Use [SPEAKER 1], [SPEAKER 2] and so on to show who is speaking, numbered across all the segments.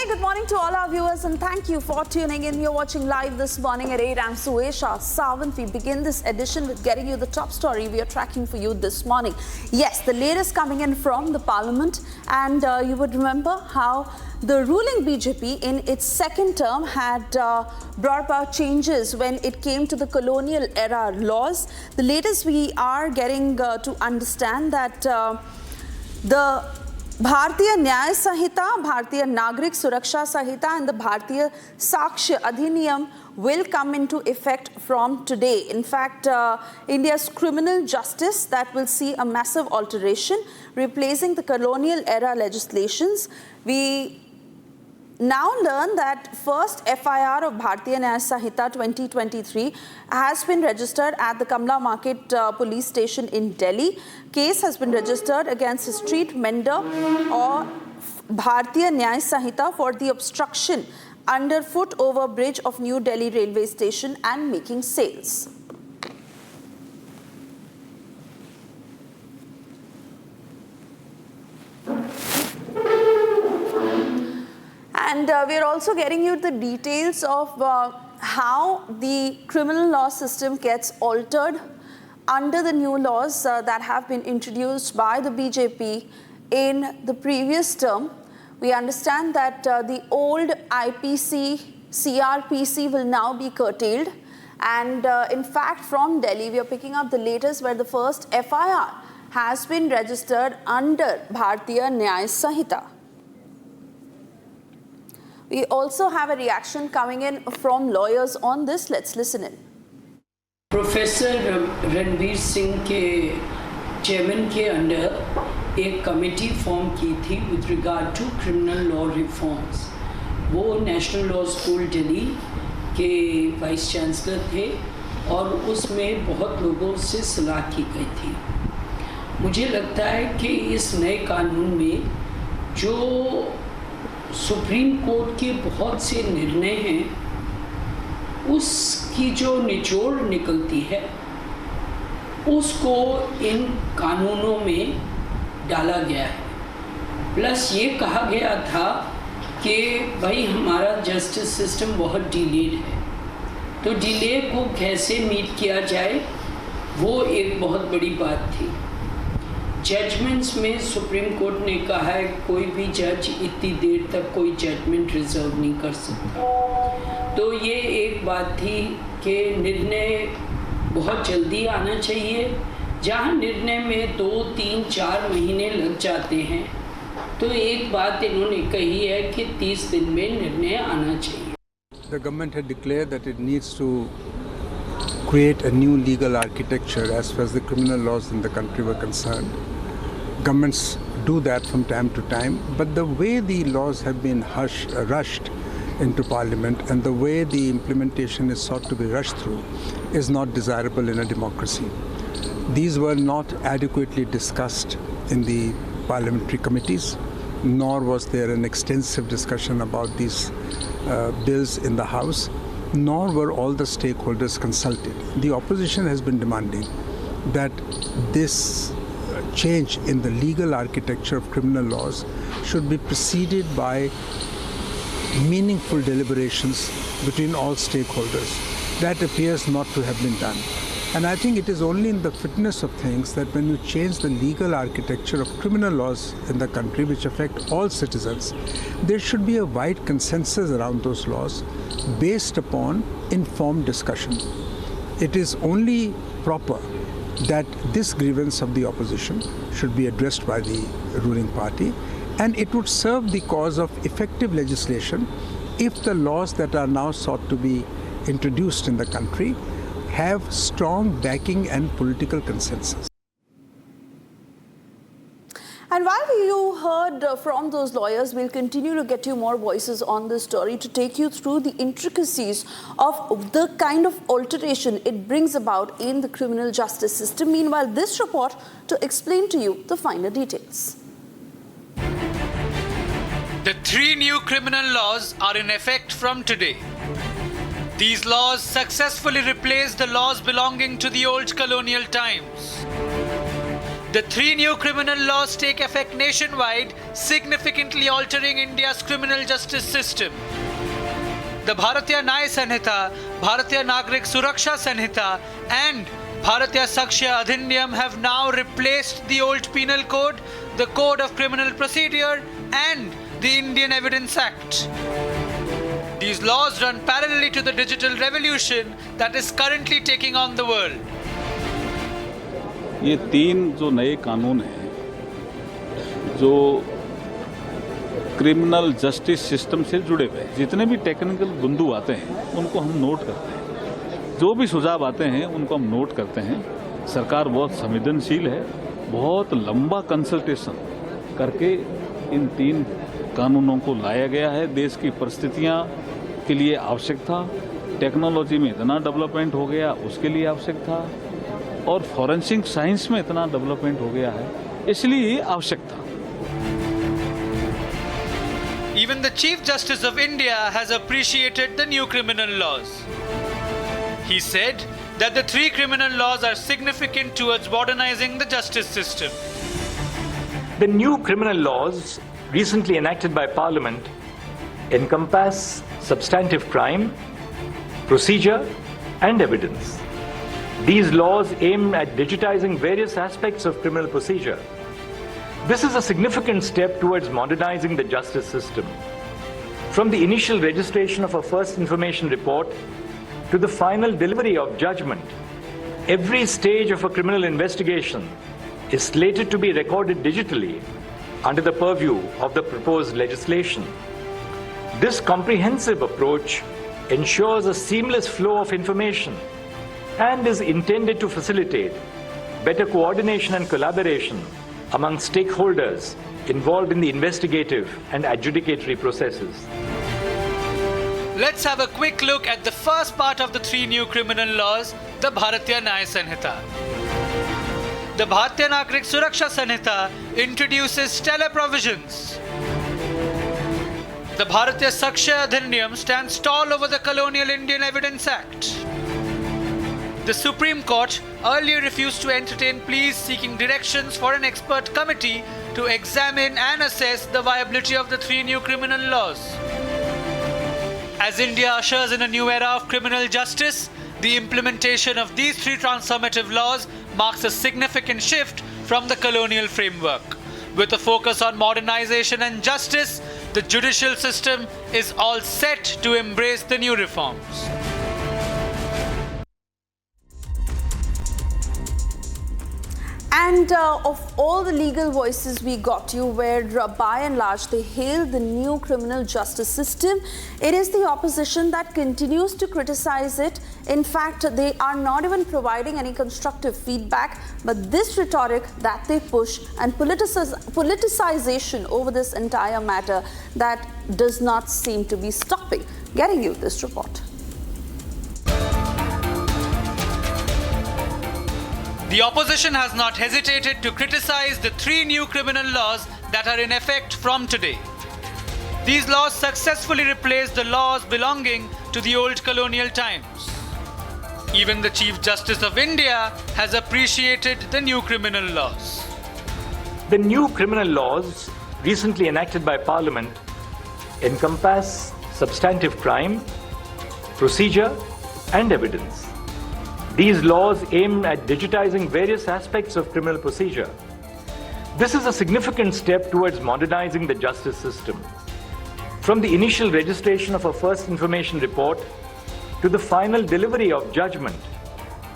[SPEAKER 1] good morning to all our viewers and thank you for tuning in. You're watching live this morning at 8. I'm Suesha Sawant. We begin this edition with getting you the top story we are tracking for you this morning. Yes, the latest coming in from the Parliament, and you would remember how the ruling BJP in its second term had brought about changes when it came to the colonial era laws. The latest we are getting to understand that the Bharatiya Nyaya Sanhita, Bharatiya Nagrik Suraksha Sanhita and the Bharatiya Sakshya Adhiniyam will come into effect from today. In fact, India's criminal justice that will see a massive alteration, replacing the colonial era legislations. We now learn that first FIR of Bharatiya Nyaya Sanhita 2023 has been registered at the Kamla Market police station in Delhi. Case has been registered against a street vendor or Bharatiya Nyaya Sanhita for the obstruction under foot over bridge of New Delhi railway station and making sales. And we're also getting you the details of how the criminal law system gets altered under the new laws that have been introduced by the BJP in the previous term. We understand that the old IPC, CRPC will now be curtailed. And in fact, from Delhi, we are picking up the latest where the first FIR has been registered under Bharatiya Nyaya Sanhita. We also have a reaction coming in from lawyers on this. Let's listen in.
[SPEAKER 2] Professor Ranveer Singh के chairman के under एक committee form की थी with regard to criminal law reforms. वो national law school Delhi के vice chancellor थे और उसमें बहुत लोगों से सलाह की गई थी। मुझे लगता है कि इस नए कानून में जो सुप्रीम कोर्ट के बहुत से निर्णय हैं उसकी जो निचोड़ निकलती है उसको इन कानूनों में डाला गया है। प्लस ये कहा गया था कि भाई हमारा जस्टिस सिस्टम बहुत डिलेड है, तो डिले को कैसे मीट किया जाए वो एक बहुत बड़ी बात थी। जजमेंट्स में सुप्रीम कोर्ट ने कहा है कोई भी जज इतनी देर तक कोई जजमेंट रिजर्व नहीं कर सकता। तो ये एक बात थी कि निर्णय बहुत जल्दी आना चाहिए। जहाँ निर्णय में 2, 3, 4 महीने लग जाते हैं, तो एक बात इन्होंने कही है कि 30 दिन में निर्णय आना चाहिए।
[SPEAKER 3] The government had declared that it needs to create a new legal architecture as far as the criminal laws in the country were concerned. Governments do that from time to time, but the way the laws have been rushed into Parliament and the way the implementation is sought to be rushed through is not desirable in a democracy. These were not adequately discussed in the parliamentary committees, nor was there an extensive discussion about these bills in the House, nor were all the stakeholders consulted. The opposition has been demanding that this change in the legal architecture of criminal laws should be preceded by meaningful deliberations between all stakeholders. That appears not to have been done. And I think it is only in the fitness of things that when you change the legal architecture of criminal laws in the country, which affect all citizens, there should be a wide consensus around those laws based upon informed discussion. It is only proper that this grievance of the opposition should be addressed by the ruling party, and it would serve the cause of effective legislation if the laws that are now sought to be introduced in the country have strong backing and political consensus.
[SPEAKER 1] And while you heard from those lawyers, we'll continue to get you more voices on this story to take you through the intricacies of the kind of alteration it brings about in the criminal justice system. Meanwhile, this report to explain to you the finer details.
[SPEAKER 4] The 3 new criminal laws are in effect from today. These laws successfully replace the laws belonging to the old colonial times. The 3 new criminal laws take effect nationwide, significantly altering India's criminal justice system. The Bharatiya Nyaya Sanhita, Bharatiya Nagrik Suraksha Sanhita and Bharatiya Sakshya Adhinyam have now replaced the old penal code, the Code of Criminal Procedure and the Indian Evidence Act. These laws run parallelly to the digital revolution that is currently taking on the world.
[SPEAKER 5] ये 3 जो नए कानून हैं जो criminal justice system से जुड़े हुए हैं, जितने भी टेक्निकल बिंदु आते हैं उनको हम नोट करते हैं, जो भी सुझाव आते हैं उनको हम नोट करते हैं। सरकार बहुत संवेदनशील है, बहुत लंबा कंसल्टेशन करके इन 3 कानूनों को लाया गया है। देश की परिस्थितियां के लिए आवश्यक था, टेक्नोलॉजी में इतना डेवलपमेंट हो गया उसके लिए आवश्यक था और फॉरेंसिक साइंस में इतना डेवलपमेंट हो गया है, इसलिए ये आवश्यक था।
[SPEAKER 4] Even the Chief Justice of India has appreciated the new criminal laws. He said that the 3 criminal laws are significant towards modernizing the justice system.
[SPEAKER 6] The new criminal laws recently enacted by Parliament encompass substantive crime, procedure and evidence. These laws aim at digitizing various aspects of criminal procedure. This is a significant step towards modernizing the justice system. From the initial registration of a first information report to the final delivery of judgment, every stage of a criminal investigation is slated to be recorded digitally under the purview of the proposed legislation. This comprehensive approach ensures a seamless flow of information and is intended to facilitate better coordination and collaboration among stakeholders involved in the investigative and adjudicatory processes.
[SPEAKER 4] Let's have a quick look at the first part of the 3 new criminal laws, the Bharatiya Nyaya Sanhita. The Bharatiya Nagrik Suraksha Sanhita introduces stellar provisions. The Bharatiya Sakshya Adhinyam stands tall over the colonial Indian Evidence Act. The Supreme Court earlier refused to entertain pleas seeking directions for an expert committee to examine and assess the viability of the 3 new criminal laws. As India ushers in a new era of criminal justice, the implementation of these 3 transformative laws marks a significant shift from the colonial framework. With a focus on modernization and justice, the judicial system is all set to embrace the new reforms.
[SPEAKER 1] And of all the legal voices we got you, where by and large they hail the new criminal justice system, it is the opposition that continues to criticize it. In fact, they are not even providing any constructive feedback, but this rhetoric that they push and politicization over this entire matter, that does not seem to be stopping. Getting you this report.
[SPEAKER 4] The opposition has not hesitated to criticize the 3 new criminal laws that are in effect from today. These laws successfully replace the laws belonging to the old colonial times. Even the Chief Justice of India has appreciated the new criminal laws.
[SPEAKER 6] The new criminal laws recently enacted by Parliament encompass substantive crime, procedure and evidence. These laws aim at digitizing various aspects of criminal procedure. This is a significant step towards modernizing the justice system. From the initial registration of a first information report to the final delivery of judgment,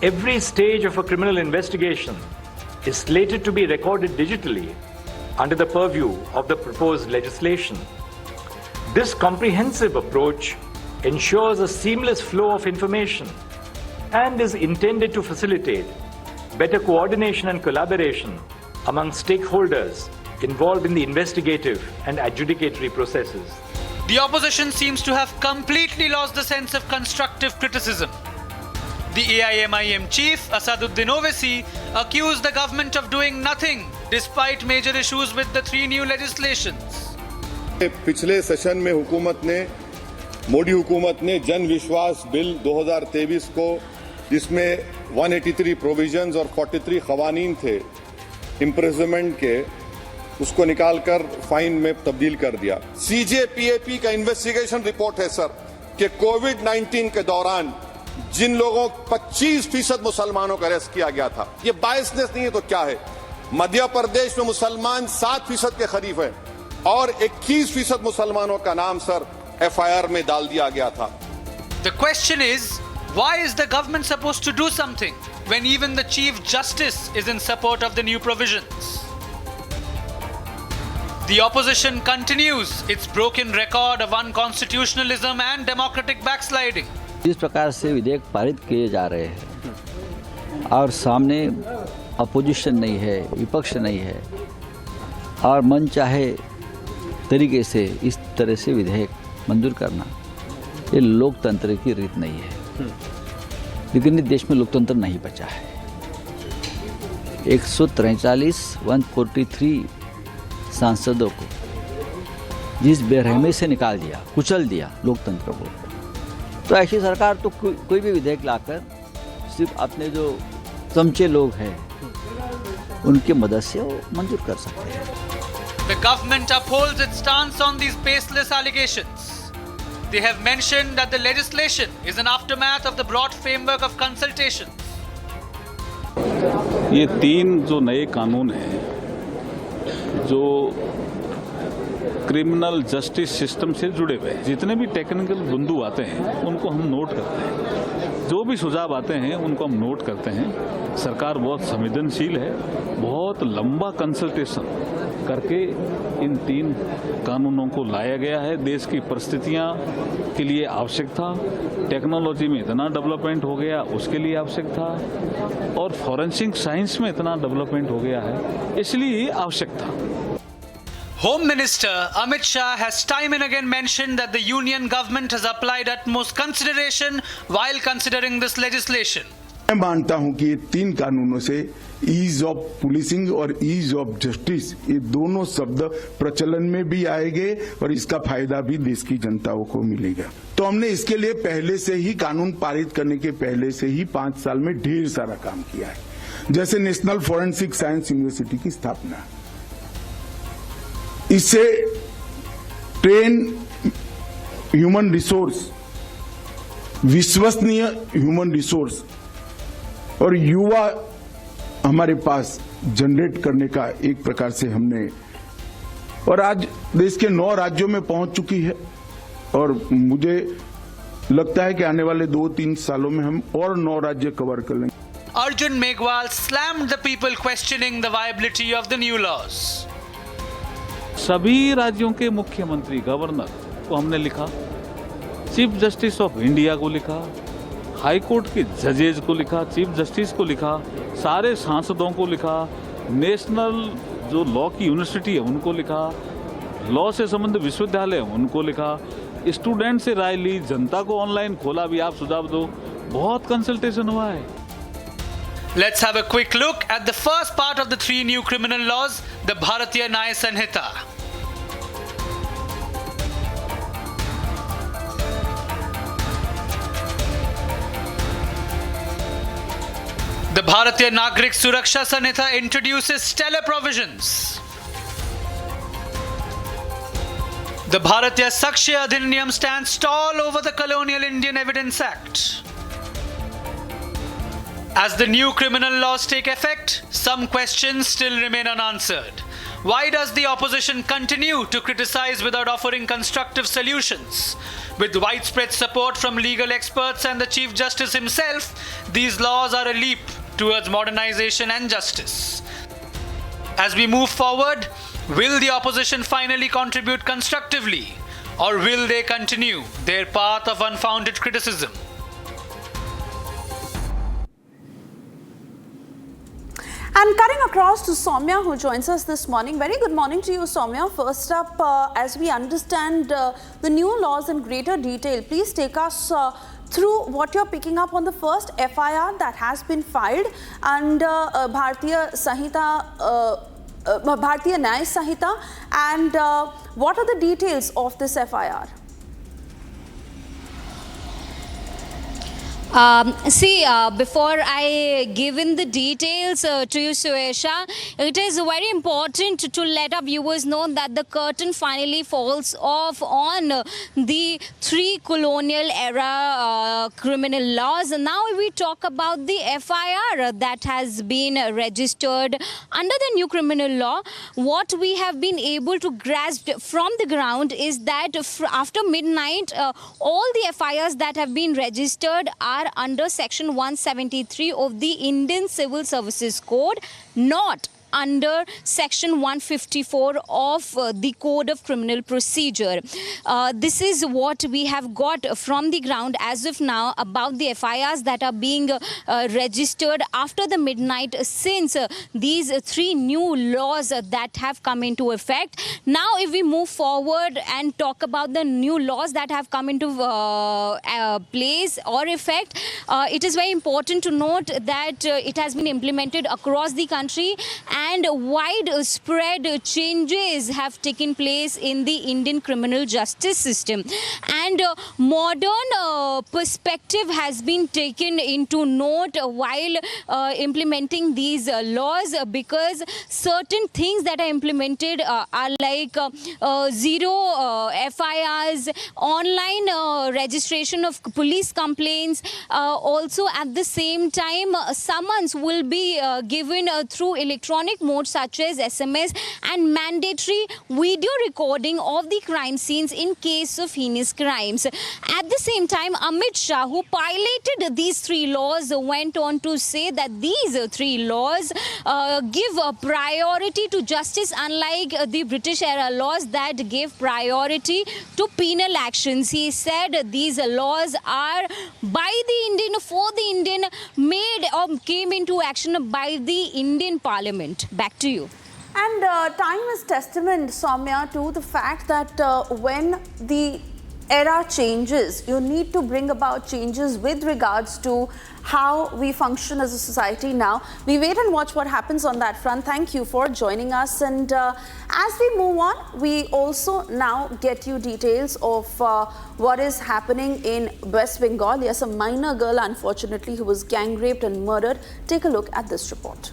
[SPEAKER 6] every stage of a criminal investigation is slated to be recorded digitally under the purview of the proposed legislation. This comprehensive approach ensures a seamless flow of information and is intended to facilitate better coordination and collaboration among stakeholders involved in the investigative and adjudicatory processes.
[SPEAKER 4] The opposition seems to have completely lost the sense of constructive criticism. The AIMIM chief, Asaduddin Owaisi, accused the government of doing nothing despite major issues with the 3 new legislations.
[SPEAKER 7] पिछले session में मोदी हुकूमत ने जन विश्वास bill 2023 को, जिसमें 183 provisions और 43 खवानीन थे, इम्प्रिजनमेंट के उसको निकालकर फाइन में तब्दील कर दिया। सीजेपीएपी का इन्वेस्टिगेशन रिपोर्ट है सर कि कोविड-19 के दौरान जिन लोगों 25% मुसलमानों का अरेस्ट किया गया था, ये बायसनेस नहीं है तो क्या है? मध्य प्रदेश में मुसलमान 7% के करीब है और 21% मुसलमानों का नाम सर एफआईआर में डाल दिया गया था।
[SPEAKER 4] The question is, why is the government supposed to do something when even the Chief Justice is in support of the new provisions? The opposition continues its broken record of unconstitutionalism and democratic backsliding.
[SPEAKER 8] जिस प्रकार से विधेयक पारित किए जा रहे हैं और सामने अपोजिशन नहीं है, विपक्ष नहीं है और मन चाहे तरीके से इस तरह से विधेयक मंजूर करना, ये लोकतंत्र की रीत नहीं है। लेकिन इस देश में लोकतंत्र नहीं बचा है। 143 सांसदों को जिस बेरहमी से निकाल दिया, कुचल दिया लोकतंत्र को, तो ऐसी सरकार तो कोई भी विधेयक लाकर सिर्फ अपने जो चमचे लोग हैं उनकी मदद से वो मंजूर कर सकते हैं।
[SPEAKER 4] The government upholds its stance on these baseless allegations. They have mentioned that the legislation is an aftermath of the broad framework of consultation.
[SPEAKER 5] ये 3 जो नए कानून हैं जो क्रिमिनल जस्टिस सिस्टम से जुड़े हुए हैं, जितने भी टेक्निकल बिंदु आते हैं उनको हम नोट करते हैं, जो भी सुझाव आते हैं उनको हम नोट करते हैं। सरकार बहुत संवेदनशील है, बहुत लंबा कंसल्टेशन करके इन 3 कानूनों को लाया गया है। देश की परिस्थितियां के लिए आवश्यक था, टेक्नोलॉजी में इतना डेवलपमेंट हो गया उसके लिए आवश्यक था, और फॉरेंसिक साइंस में इतना डेवलपमेंट हो गया है इसलिए ये आवश्यक था।
[SPEAKER 4] Home Minister Amit Shah has time and again mentioned that the union government has applied utmost consideration while considering this legislation.
[SPEAKER 9] मैं मानता हूं कि ये 3 कानूनों से ईज ऑफ पुलिसिंग और ईज ऑफ जस्टिस, ये दोनों शब्द प्रचलन में भी आएंगे और इसका फायदा भी देश की जनताओं को मिलेगा। तो हमने इसके लिए पहले से ही, कानून पारित करने के पहले से ही 5 साल में ढेर सारा काम किया है। जैसे नेशनल फॉरेंसिक साइंस यूनिवर्सिटी की स्थापना, इससे ट्रेन ह्यूमन रिसोर्स, विश्वसनीय ह्यूमन रिसोर्स और युवा हमारे पास जनरेट करने का एक प्रकार से हमने, और आज देश के 9 राज्यों में पहुंच चुकी है और मुझे लगता है कि आने वाले 2-3 सालों में हम और 9 राज्य कवर कर लेंगे।
[SPEAKER 4] Arjun Meghwal slammed the people questioning the viability of the new laws.
[SPEAKER 5] सभी राज्यों के मुख्यमंत्री, गवर्नर को हमने लिखा, चीफ जस्टिस ऑफ इंडिया को लिखा, हाई कोर्ट के जजेज को लिखा, चीफ जस्टिस को लिखा, सारे सांसदों को लिखा, नेशनल जो लॉ की यूनिवर्सिटी है उनको लिखा, लॉ से संबंधित विश्वविद्यालय है उनको लिखा, स्टूडेंट से राय ली, जनता को ऑनलाइन खोला भी, आप सुझाव दो, बहुत कंसल्टेशन हुआ है।
[SPEAKER 4] Let's have a quick look at the first part of the 3 new criminal laws, the Bharatiya Nyaya Sanhita. The Bharatiya Nagrik Suraksha Sanhita introduces stellar provisions. The Bharatiya Sakshya Adhiniyam stands tall over the colonial Indian Evidence Act. As the new criminal laws take effect, some questions still remain unanswered. Why does the opposition continue to criticize without offering constructive solutions? With widespread support from legal experts and the Chief Justice himself, these laws are a leap towards modernization and justice. As we move forward, will the opposition finally contribute constructively, or will they continue their path of unfounded criticism?
[SPEAKER 1] And cutting across to Soumya, who joins us this morning. Very good morning to you, Soumya. First up, as we understand the new laws in greater detail, please take us through what you're picking up on the first FIR that has been filed and Bharatiya Nyaya Sanhita, and what are the details of this FIR?
[SPEAKER 10] Before I give in the details to you, Suesha, it is very important to let our viewers know that the curtain finally falls off on the 3 colonial era criminal laws. Now we talk about the FIR that has been registered under the new criminal law. What we have been able to grasp from the ground is that after midnight, all the FIRs that have been registered are under section 173 of the Indian Civil Services Code, not under section 154 of the Code of Criminal Procedure. This is what we have got from the ground as of now about the FIRs that are being registered after the midnight since these 3 new laws that have come into effect. Now if we move forward and talk about the new laws that have come into place or effect, it is very important to note that it has been implemented across the country and widespread changes have taken place in the Indian criminal justice system. And modern perspective has been taken into note while implementing these laws, because certain things that are implemented are like 0 FIRs, online registration of police complaints. Also at the same time, summons will be given through electronic mode such as SMS, and mandatory video recording of the crime scenes in case of heinous crimes. At the same time, Amit Shah, who piloted these 3 laws, went on to say that these 3 laws give a priority to justice, unlike the British era laws that gave priority to penal actions. He said these laws are by the Indian, for the Indian, made or came into action by the Indian Parliament. Back to you.
[SPEAKER 1] And time is testament, Soumya, to the fact that when the era changes, you need to bring about changes with regards to how we function as a society now. We wait and watch what happens on that front. Thank you for joining us. And as we move on, we also now get you details of what is happening in West Bengal. Yes, a minor girl, unfortunately, who was gang raped and murdered. Take a look at this report.